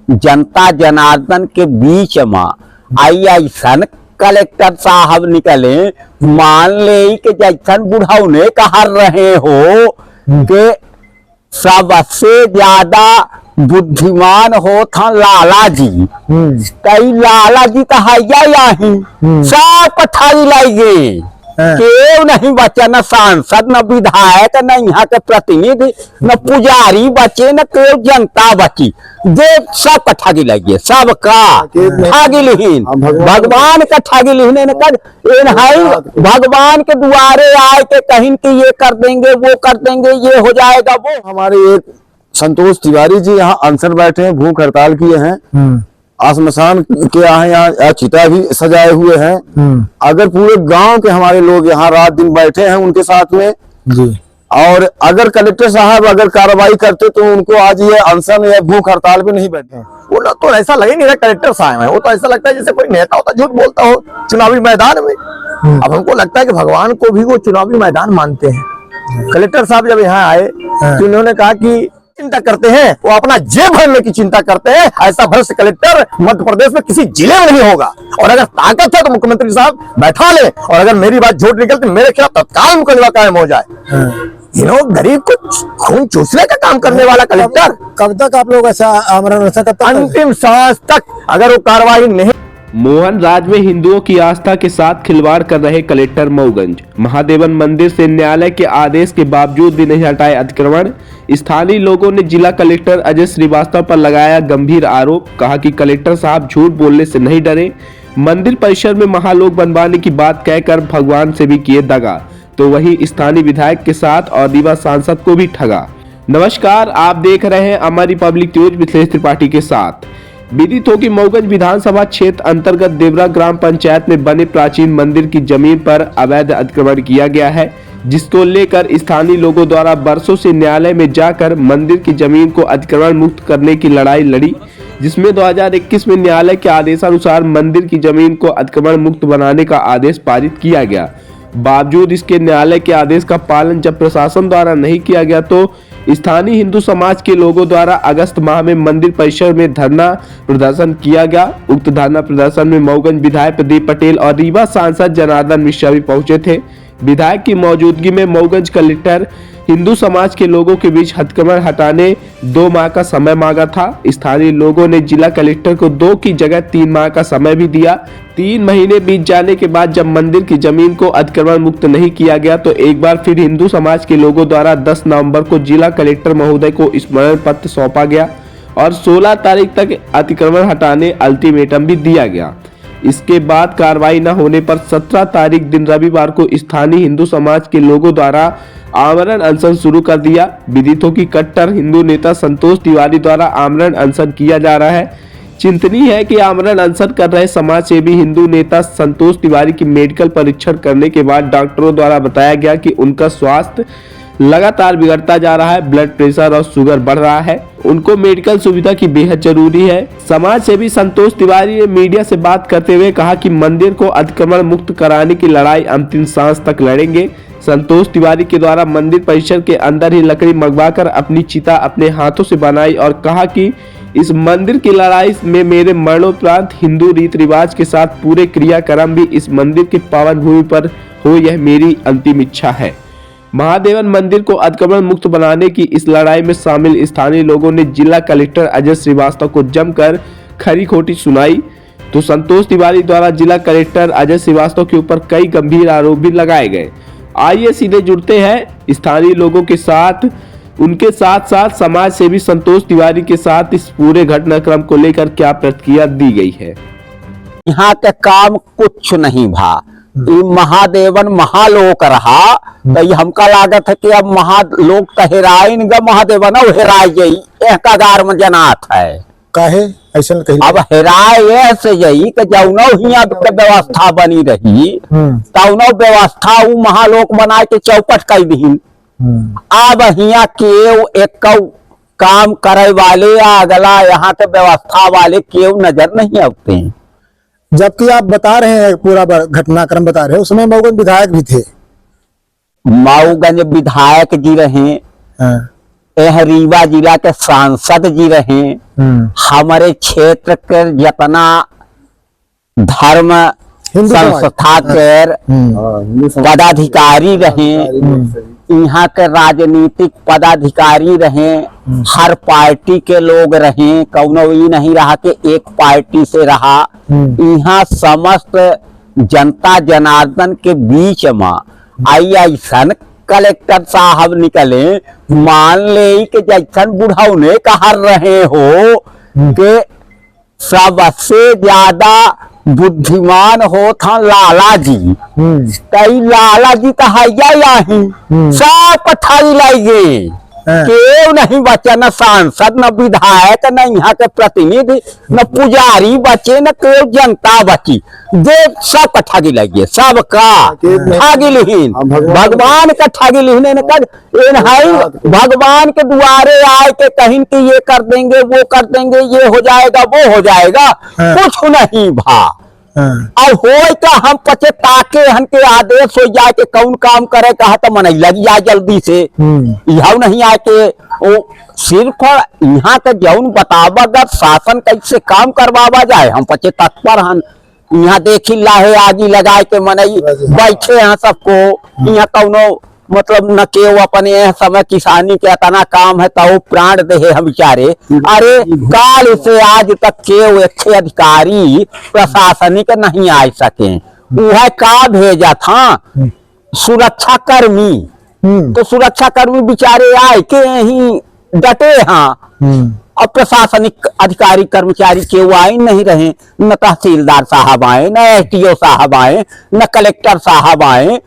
जनता जनार्दन के बीच में आई ऐसा कलेक्टर साहब निकले, मान ले कि जैसन बुढ़ाऊ ने कहा रहे हो कि सबसे ज्यादा बुद्धिमान हो था लाला जी। कई लाला जी कहा सब पठाई लाई गए, केव नहीं बचे, न सांसद न विधायक न यहाँ के प्रतिनिधि न पुजारी बचे न केव जनता बची। जो सब ठगी लगी, सबका ठगी लिहीन, भगवान का ठगी लिहीन। भगवान के दुआरे आए के कहीं कि ये कर देंगे वो कर देंगे, ये हो जाएगा वो। हमारे एक संतोष तिवारी जी यहाँ अनशन बैठे हैं, भूख हड़ताल किए हैं, आसमशान के यहाँ चिता भी सजाए हुए हैं। अगर पूरे गांव के हमारे लोग यहाँ रात दिन बैठे हैं उनके साथ में जी, और अगर कलेक्टर साहब अगर कार्रवाई करते तो उनको आज ये अनशन या भूख हड़ताल भी नहीं बैठे। वो तो ऐसा लगे नहीं रहा कलेक्टर साहब है, वो तो ऐसा लगता है जैसे कोई नेता होता झूठ बोलता हो चुनावी मैदान में। अब हमको लगता है कि भगवान को भी वो चुनावी मैदान मानते हैं। कलेक्टर साहब जब यहाँ आए तो उन्होंने कहा कि चिंता करते हैं, वो अपना जेब भरने की चिंता करते हैं। ऐसा भ्रष्ट कलेक्टर मध्य प्रदेश में किसी जिले में नहीं होगा। और अगर ताकत है तो मुख्यमंत्री साहब बैठा ले, और अगर मेरी बात झूठ निकलती मेरे खिलाफ तत्काल मुकदमा कायम हो जाए। गरीब को खून चूसने का काम करने वाला कलेक्टर। कब तक आप लोग ऐसा आमरण अंतिम सांस तक अगर वो कार्रवाई नहीं। मोहन राज में हिंदुओं की आस्था के साथ खिलवाड़ कर रहे कलेक्टर मऊगंज। महादेवन मंदिर से न्यायालय के आदेश के बावजूद भी नहीं हटाए अतिक्रमण। स्थानीय लोगों ने जिला कलेक्टर अजय श्रीवास्तव पर लगाया गंभीर आरोप, कहा कि कलेक्टर साहब झूठ बोलने से नहीं डरे, मंदिर परिसर में महालोक बनवाने की बात कहकर भगवान से भी किए दगा, तो वही स्थानीय विधायक के साथ और रीवा सांसद को भी ठगा। नमस्कार, आप देख रहे हैं अमर रिपब्लिक न्यूज मिथिलेश त्रिपाठी के साथ। विदित हो कि मऊगंज विधानसभा क्षेत्र अंतर्गत देवरा ग्राम पंचायत में बने प्राचीन मंदिर की जमीन पर अवैध अतिक्रमण किया गया है, जिसको लेकर स्थानीय लोगों द्वारा वर्षों से न्यायालय में जाकर मंदिर की जमीन को अतिक्रमण मुक्त करने की लड़ाई लड़ी, जिसमें 2021 में न्यायालय के आदेशानुसार मंदिर की जमीन को अतिक्रमण मुक्त बनाने का आदेश पारित किया गया। बावजूद इसके न्यायालय के आदेश का पालन जब प्रशासन द्वारा नहीं किया गया तो स्थानीय हिंदू समाज के लोगों द्वारा अगस्त माह में मंदिर परिसर में धरना प्रदर्शन किया गया। उक्त धरना प्रदर्शन में मऊगंज विधायक प्रदीप पटेल और रीवा सांसद जनार्दन मिश्रा भी पहुंचे थे। विधायक की मौजूदगी में मऊगंज कलेक्टर हिंदू समाज के लोगों के बीच अतिक्रमण हटाने 2 माह का समय मांगा था। स्थानीय लोगों ने जिला कलेक्टर को 2 की जगह 3 माह का समय भी दिया। 3 महीने बीत जाने के बाद जब मंदिर की जमीन को अतिक्रमण मुक्त नहीं किया गया तो एक बार फिर हिंदू समाज के लोगों द्वारा 10 नवंबर को जिला कलेक्टर महोदय को स्मरण पत्र सौंपा गया और 16 तारीख तक अतिक्रमण हटाने अल्टीमेटम भी दिया गया। इसके बाद कार्रवाई न होने पर 17 तारीख दिन रविवार को स्थानीय हिंदू समाज के लोगों द्वारा आमरण अनशन शुरू कर दिया। विदित हो कि कट्टर हिंदू नेता संतोष तिवारी द्वारा आमरण अनशन किया जा रहा है। चिंतनीय है कि आमरण अनशन कर रहे समाज सेवी हिंदू नेता संतोष तिवारी की मेडिकल परीक्षण करने के बाद डॉक्टरों द्वारा बताया गया कि उनका स्वास्थ्य लगातार बिगड़ता जा रहा है, ब्लड प्रेशर और शुगर बढ़ रहा है, उनको मेडिकल सुविधा की बेहद जरूरी है। समाज सेवी संतोष तिवारी ने मीडिया से बात करते हुए कहा कि मंदिर को अतिक्रमण मुक्त कराने की लड़ाई अंतिम सांस तक लड़ेंगे। संतोष तिवारी के द्वारा मंदिर परिसर के अंदर ही लकड़ी मंगवाकर अपनी चिता अपने हाथों से बनाई और कहा कि इस मंदिर की लड़ाई में मेरे मरणोपरांत हिंदू रीति रिवाज के साथ पूरे क्रियाक्रम भी इस मंदिर के पावन भूमि पर हो, यह मेरी अंतिम इच्छा है। महादेवन मंदिर को अतिक्रमण मुक्त बनाने की इस लड़ाई में शामिल स्थानीय लोगों ने जिला कलेक्टर अजय श्रीवास्तव को जमकर खरी खोटी सुनाई। तो संतोष तिवारी द्वारा जिला कलेक्टर अजय श्रीवास्तव के ऊपर कई गंभीर आरोप भी लगाए गए। आइए सीधे जुड़ते हैं स्थानीय लोगों के साथ, उनके साथ साथ समाज सेवी संतोष तिवारी के साथ इस पूरे घटनाक्रम को लेकर क्या प्रतिक्रिया दी गई है। यहाँ के काम कुछ नहीं भा, महादेवन महालोक रहा तो हमका लागत है कि अब महालोक तो हेराइन ग महादेवन हेराय गई कगार में जनात है काहे ऐसा अब हेराए से यही कि जौनो हियां के व्यवस्था बनी रही तौनो व्यवस्था उ महालोक बनाए के चौपट कर दीन। अब हियां केव एक काम करे वाले अगला यहाँ के व्यवस्था वाले केव नजर नहीं आते हैं। जबकि आप बता रहे हैं पूरा घटनाक्रम बता रहे हैं, उसमें मऊगंज विधायक भी थे। मऊगंज विधायक जी रहे, रीवा जिला के सांसद जी रहे, हमारे क्षेत्र के जितना धर्म हिंदू समाज। संस्था के पदाधिकारी रहे, यहाँ के राजनीतिक पदाधिकारी रहे, हर पार्टी के लोग रहे, कौनो ये नहीं रहा कि एक पार्टी से रहा। यहाँ समस्त जनता जनार्दन के बीच में आई ऐसन कलेक्टर साहब निकले, मान ले कि जैसन बुढ़ौने कह रहे हो कि सबसे ज्यादा बुद्धिमान हो था लाला जी। कई लाला जी तो हैया ही सब पठाई लाई गए, केव नहीं बचे, न सांसद न विधायक न यहाँ के प्रतिनिधि न पुजारी बचे न केव जनता बची, जे सब का ठगी लगी, सबका ठगी लिहीन, भगवान का ठगी लिहीन भगवान के दुआरे आए के कहीं कि ये कर देंगे वो कर देंगे, ये हो जाएगा वो हो जाएगा, कुछ नहीं भा। और हो का हम पचे ताके हन के आदेश हो जाए के कौन काम करे कहा तो मन लग जाए जल्दी से, यह नहीं आए के वो सिर्फ यहाँ के जौन बतावा शासन कैसे काम करवावा जाए, हम पचे तत्पर हन। यहाँ देखी लाहे आगी लगाए के मनई बैठे हैं सबको, यहाँ कौनो मतलब न के वो अपने समय किसानी के इतना काम है तो प्राण दे हम बेचारे। अरे काल से आज तक के अच्छे अधिकारी प्रशासनिक नहीं आ सके, वह का भेजा था सुरक्षा कर्मी, तो सुरक्षा कर्मी बेचारे आए के ही डटे हैं, और प्रशासनिक अधिकारी कर्मचारी के वो आए नहीं रहे, न तहसीलदार साहब आए, न SDO साहब आए, न कलेक्टर साहब आए।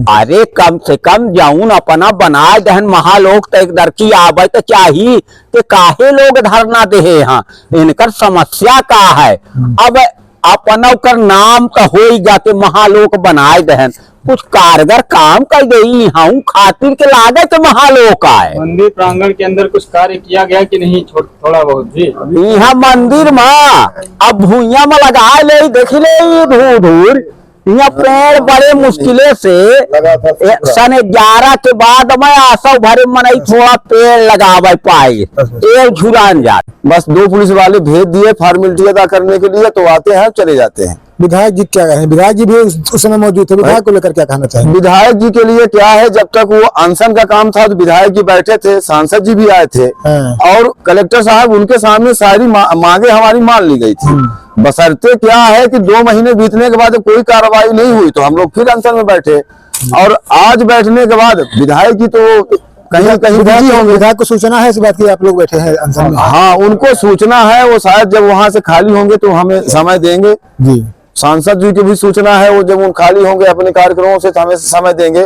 अरे कम से कम जाऊन अपना बनाए दहन महालोक तो एक दरकी आवे तो चाहिए कि काहे लोग धरना दे हैं, इनकर समस्या का है। अब अपना कर नाम तो हो ही जाते महालोक बनाए दहन, कुछ कारगर काम कर गई हूँ खातिर के लागत महालोक आए। मंदिर प्रांगण के अंदर कुछ कार्य किया गया कि नहीं, थोड़ा बहुत जी? यहाँ मंदिर में अब भूया में लगाए ले, देख ले धूर धूर यहाँ पेड़ बड़े मुश्किले से सन 11 के बाद मैं आशा भरे मनई थोड़ा पेड़ लगावे पाए, एक झुरान जाए। बस 2 पुलिस वाले भेज दिए फॉर्मेलिटी अदा करने के लिए, तो आते हैं चले जाते हैं। विधायक जी क्या कहें, विधायक जी भी उस समय मौजूद थे, विधायक को लेकर क्या कहना चाहेंगे? विधायक जी के लिए क्या है, जब तक वो अनशन का काम था तो विधायक जी बैठे थे, सांसद जी भी आए थे और कलेक्टर साहब उनके सामने सारी मांगे हमारी मान ली गई थी। बशर्ते क्या है कि 2 महीने बीतने के बाद कोई कार्रवाई नहीं हुई तो हम लोग फिर अनशन में बैठे, और आज बैठने के बाद विधायक जी तो कहीं कहीं बिजी होंगे। विधायक को सूचना है इस बात की आप लोग बैठे हैं अनशन में? हाँ, उनको सूचना है, वो शायद जब वहां से खाली होंगे तो हमें समय देंगे जी। सांसद जी की भी सूचना है, वो जब वो खाली होंगे अपने कार्यक्रमों से तो हमें समय देंगे।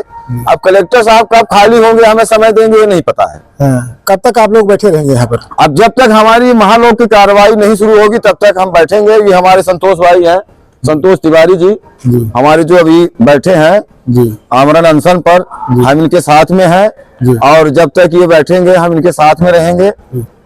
अब कलेक्टर साहब कब खाली होंगे हमें समय देंगे ये नहीं पता है। कब तक आप लोग बैठे रहेंगे यहाँ पर? अब जब तक हमारी महालोक की कार्रवाई नहीं शुरू होगी तब तक हम बैठेंगे। ये हमारे संतोष भाई हैं, संतोष तिवारी जी हमारे जो अभी बैठे हैं जी आमरण अनशन पर, हम इनके साथ में हैं, और जब तक ये बैठेंगे हम इनके साथ में रहेंगे।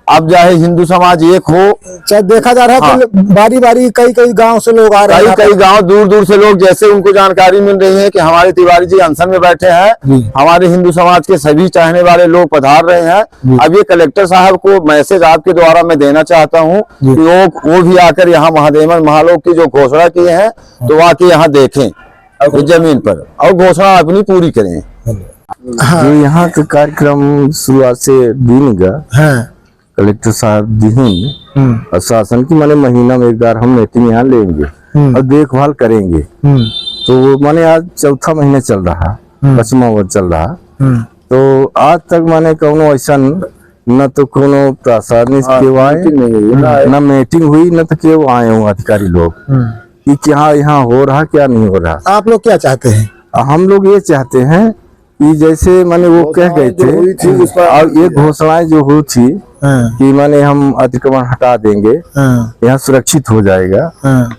अब चाहे हिंदू समाज एक हो, चाहे देखा जा रहा है कि बारी बारी कई गांव से लोग आ रहे हैं, कई गांव दूर दूर से लोग, जैसे उनको जानकारी मिल रही है कि हमारे तिवारी जी अनशन में बैठे हैं, हमारे हिंदू समाज के सभी चाहने वाले लोग पधार रहे हैं। अब ये कलेक्टर साहब को मैसेज आपके द्वारा मैं देना चाहता हूँ कि वो भी आकर यहाँ महादेवन महालोक की जो घोषणा किए हैं तो आके यहाँ देखें जमीन पर और घोषणा अपनी पूरी करें। जो यहाँ का कार्यक्रम शुरुआत से दिन का कलेक्टर साहब दिहिन और शासन की माने महीना में एक बार हम मीटिंग यहाँ लेंगे और देखभाल करेंगे। तो वो माने आज 4था महीना चल रहा, 5वां वर्ष चल रहा, तो आज तक माने कौनो ऐसा न तो कोनो प्रशासनिक के आए न मीटिंग हुई न तो के आए हो अधिकारी लोग कि क्या यहाँ हो रहा क्या नहीं हो रहा। आप लोग क्या चाहते हैं? हम लोग ये चाहते हैं कि जैसे माने वो कह गए थे और ये घोषणाएं जो हुई थी कि माने हम अतिक्रमण हटा देंगे, यहाँ सुरक्षित हो जाएगा,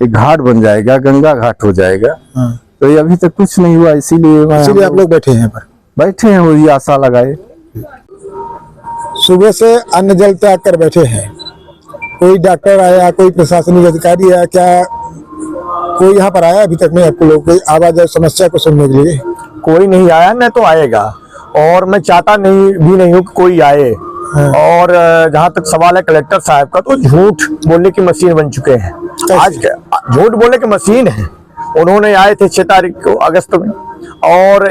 एक घाट बन जाएगा, गंगा घाट हो जाएगा, तो ये अभी तक कुछ नहीं हुआ। इसीलिए आप लोग बैठे हैं पर, बैठे हैं वही आशा लगाए। सुबह से अन्न जल त्याग कर बैठे हैं, कोई डॉक्टर आया, कोई प्रशासनिक अधिकारी आया, क्या कोई यहाँ पर आया अभी तक में आपको लोग कोई आवाज समस्या को सुनने के लिए? कोई नहीं आया, न तो आएगा, और मैं चाहता नहीं कि कोई आए, और जहां तक सवाल है कलेक्टर साहब का, तो झूठ बोलने की मशीन बन चुके हैं। आज झूठ बोलने की मशीन है। उन्होंने आए थे 6 तारीख को अगस्त में, और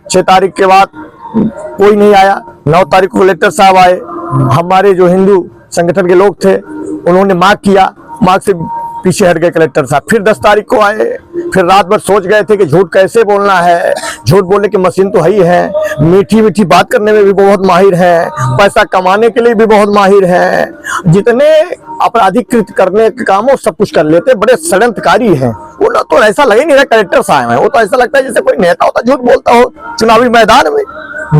6 तारीख के बाद कोई नहीं आया। 9 तारीख को कलेक्टर साहब आए। हमारे जो हिंदू संगठन के लोग थे उन्होंने मांग किया, मांग से पीछे हट गए कलेक्टर साहब। फिर 10 तारीख को आए, फिर रात भर सोच गए थे कि झूठ कैसे बोलना है। झूठ बोलने की मशीन तो है ही है, मीठी मीठी बात करने में भी बहुत माहिर है, पैसा कमाने के लिए भी बहुत माहिर है, जितने अपराधिकृत करने के काम वो सब कुछ कर लेते, बड़े षड्यंत्रकारी हैं। वो ना तो ऐसा लगे नहीं रहा कलेक्टर साहब है, वो तो ऐसा लगता है जैसे कोई नेता होता झूठ बोलता हो चुनावी मैदान में।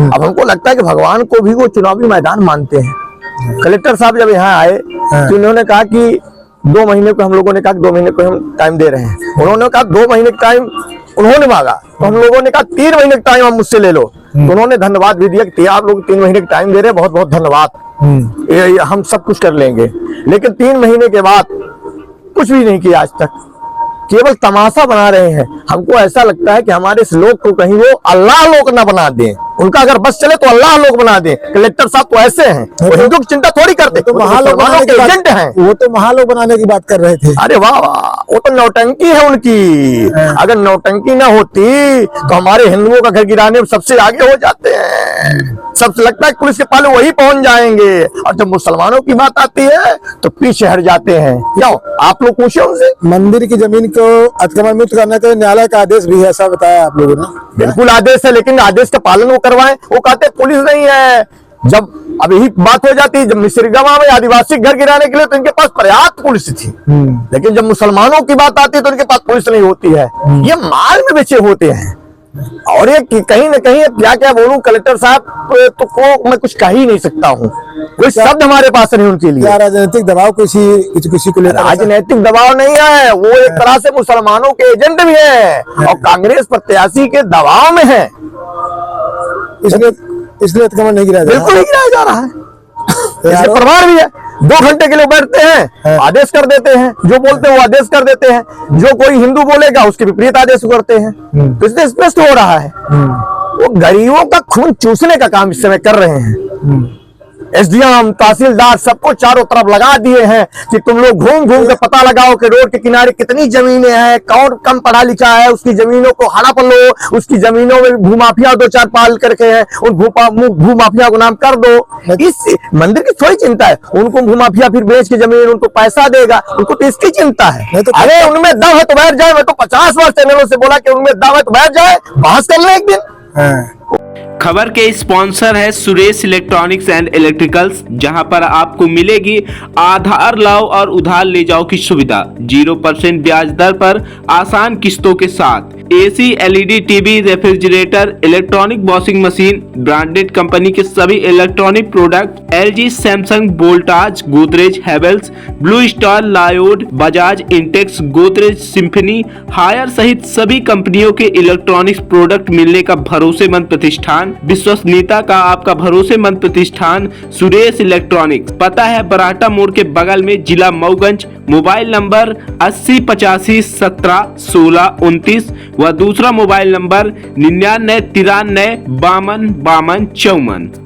अब हमको लगता है कि भगवान को भी वो चुनावी मैदान मानते हैं। कलेक्टर साहब जब यहाँ आए तो उन्होंने कहा कि 2 महीने को, हम लोगों ने कहा 2 महीने को हम टाइम दे रहे हैं। उन्होंने कहा 2 महीने का टाइम उन्होंने मांगा, तो हम लोगों ने कहा 3 महीने का टाइम आप मुझसे ले लो। तो उन्होंने धन्यवाद भी दिया कि आप लोग 3 महीने का टाइम दे रहे हैं, बहुत बहुत धन्यवाद, ये हम सब कुछ कर लेंगे। लेकिन 3 महीने के बाद कुछ भी नहीं किया आज तक, केवल तमाशा बना रहे हैं। हमको ऐसा लगता है कि हमारे इस लोग को कहीं वो अल्लाह लोग ना बना दें, उनका अगर बस चले तो अल्लाह लोग बना दें। कलेक्टर साहब तो ऐसे हैं, वो हिंदू की चिंता थोड़ी करते, तो महालोक बनाने की एजेंट हैं। वो तो महालोक बनाने की बात कर रहे थे। अरे वाह वाह, वो तो नौटंकी है उनकी। अगर नौटंकी ना होती तो हमारे हिंदुओं का घर गिराने में सबसे आगे हो जाते हैं। सबसे लगता है पुलिस के पाले वही पहुंच जाएंगे, और जब मुसलमानों की बात आती है तो पीछे हट जाते हैं। क्यों? आप लोग पूछे उनसे। मंदिर की जमीन को अतिक्रमण मुक्त करने का न्यायालय का आदेश भी है, ऐसा बताया आप लोगों ने। बिल्कुल आदेश है, लेकिन आदेश का पालन वो करवाएं। वो कहते पुलिस नहीं है। जब अब यही बात हो जाती है, जब मिश्रिगवा में आदिवासी घर गिराने के लिए तो इनके पास पर्याप्त पुलिस थी, लेकिन जब मुसलमानों की बात आती है तो इनके पास पुलिस नहीं होती है। ये माल में बेचे होते हैं। और ये कहीं न कहीं क्या क्या बोलूं कलेक्टर साहब तो को मैं कुछ कह ही नहीं सकता हूँ। कोई शब्द हमारे पास नहीं उनके लिए। क्या राजनीतिक दबाव किसी को लेकर? राजनीतिक दबाव नहीं है, वो एक तरह से मुसलमानों के एजेंट भी है और कांग्रेस प्रत्याशी के दबाव में है, इसलिए अतिक्रमण नहीं गिराया जा रहा। बिल्कुल नहीं गिराया जा रहा है। इसके प्रमाण भी है। 2 घंटे के लिए बैठते हैं, आदेश कर देते हैं, जो बोलते हैं वो आदेश कर देते हैं, जो कोई हिंदू बोलेगा उसके विपरीत आदेश करते हैं। तो इससे स्पष्ट हो रहा है वो गरीबों का खून चूसने का काम इस समय कर रहे हैं। एसडीएम, तहसीलदार सबको चारों तरफ लगा दिए हैं कि तुम लोग घूम घूम के पता लगाओ कि रोड के किनारे कितनी जमीनें हैं, कौन कम पढ़ा लिखा है, उसकी जमीनों को हड़प लो, उसकी जमीनों में भूमाफिया 2-4 पाल करके हैं, उन भूमाफिया को नाम कर दो। इस मंदिर की थोड़ी चिंता है, उनको भूमाफिया फिर बेच के जमीन उनको पैसा देगा, उनको तो इसकी चिंता है। अरे उनमें दम है तो बैठ जाए। मैं तो 50 बार चैनलों से बोला कि उनमें दम है तो बैठ जाए, बहस कर ले एक दिन। खबर के स्पॉन्सर है सुरेश इलेक्ट्रॉनिक्स एंड इलेक्ट्रिकल्स, जहां पर आपको मिलेगी आधार लाओ और उधार ले जाओ की सुविधा 0% ब्याज दर पर आसान किस्तों के साथ। AC, LED TV, refrigerator, electronic washing machine, branded company के सभी electronic product, LG, Samsung, Voltas, Godrej, Havells, Blue Star, Lloyd, Bajaj, Intex, Godrej, Symphony, Haier सहित सभी कंपनियों के इलेक्ट्रॉनिक्स प्रोडक्ट मिलने का भरोसेमंद प्रतिष्ठान, विश्वसनीयता का आपका भरोसेमंद प्रतिष्ठान सुरेश इलेक्ट्रॉनिक्स। पता है बराटा मोड़ के बगल में, जिला मऊगंज। मोबाइल नंबर 80 85 17 16 29 व दूसरा मोबाइल नंबर 99 93 52 52 54।